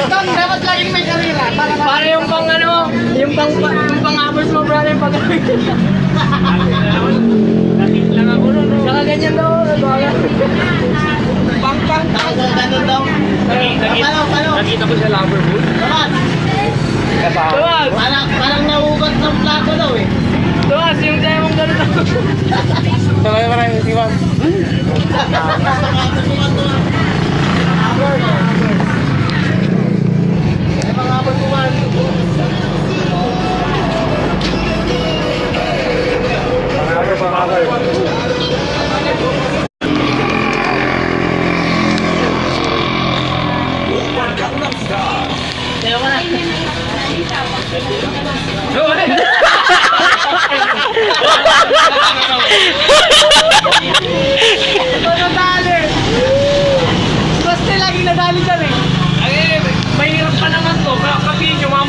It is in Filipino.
Don, dapat laging may karira. Para yung pang ano, yung pang-apples mo, brother, pag lang ako nun, no? Saka ganyan daw, nagwala. Pang-pang. Ganun daw. Paano? Nakita ko sa lover food. Tuwas! Parang nauugat ng plato daw eh. Tuwas, yung sa'yo mong gano'n daw. Sabay pa rin, sige ba?